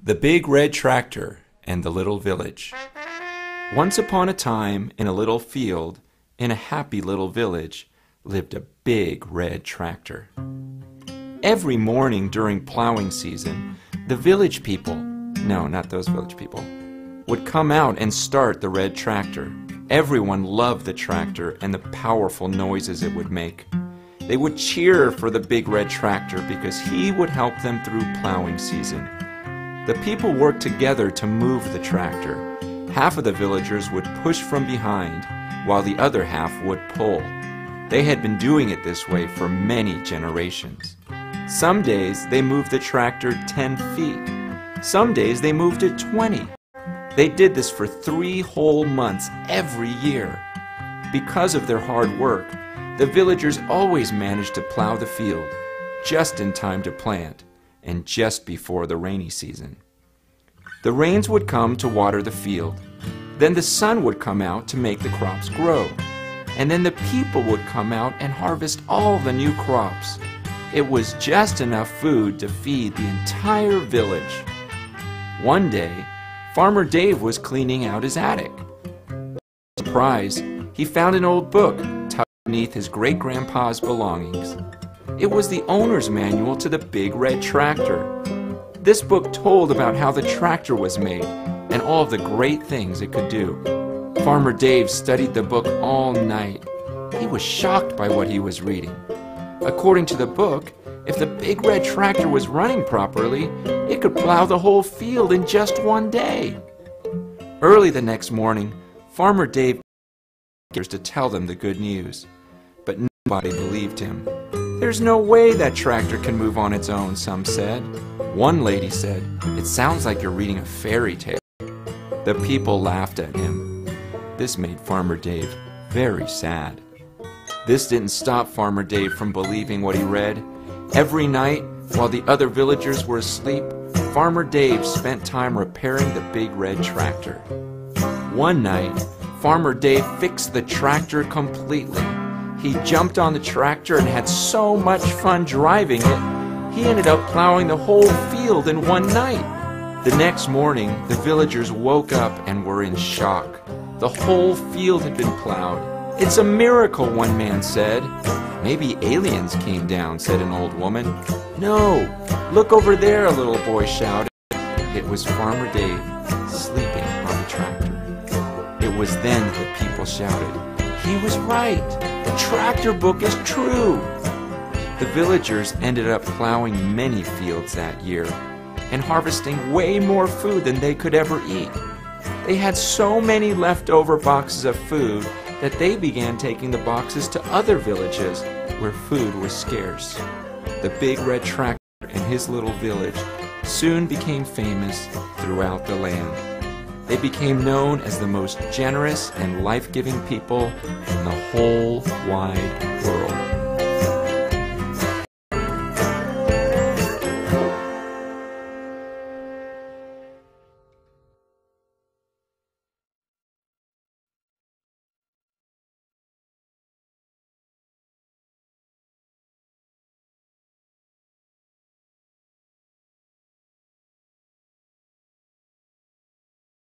The Big Red Tractor and the Little Village. Once upon a time, in a little field, in a happy little village, lived a big red tractor. Every morning during plowing season, the village people, no, not those village people, would come out and start the red tractor. Everyone loved the tractor and the powerful noises it would make. They would cheer for the big red tractor because he would help them through plowing season. The people worked together to move the tractor. Half of the villagers would push from behind, while the other half would pull. They had been doing it this way for many generations. Some days they moved the tractor 10 feet. Some days they moved it 20. They did this for 3 whole months every year. Because of their hard work, the villagers always managed to plow the field, just in time to plant, and just before the rainy season. The rains would come to water the field. Then the sun would come out to make the crops grow. And then the people would come out and harvest all the new crops. It was just enough food to feed the entire village. One day, Farmer Dave was cleaning out his attic. Surprise, he found an old book tucked beneath his great-grandpa's belongings. It was the owner's manual to the big red tractor. This book told about how the tractor was made and all of the great things it could do. Farmer Dave studied the book all night. He was shocked by what he was reading. According to the book, if the big red tractor was running properly, it could plow the whole field in just one day. Early the next morning, Farmer Dave to tell them the good news, but nobody believed him. "There's no way that tractor can move on its own," some said. One lady said, "It sounds like you're reading a fairy tale." The people laughed at him. This made Farmer Dave very sad. This didn't stop Farmer Dave from believing what he read. Every night, while the other villagers were asleep, Farmer Dave spent time repairing the big red tractor. One night, Farmer Dave fixed the tractor completely. He jumped on the tractor and had so much fun driving it, he ended up plowing the whole field in one night. The next morning, the villagers woke up and were in shock. The whole field had been plowed. "It's a miracle," one man said. "Maybe aliens came down," said an old woman. "No, look over there," a little boy shouted. It was Farmer Dave, sleeping on the tractor. It was then that the people shouted, "He was right! The tractor book is true!" The villagers ended up plowing many fields that year and harvesting way more food than they could ever eat. They had so many leftover boxes of food that they began taking the boxes to other villages where food was scarce. The big red tractor and his little village soon became famous throughout the land. They became known as the most generous and life-giving people in the whole wide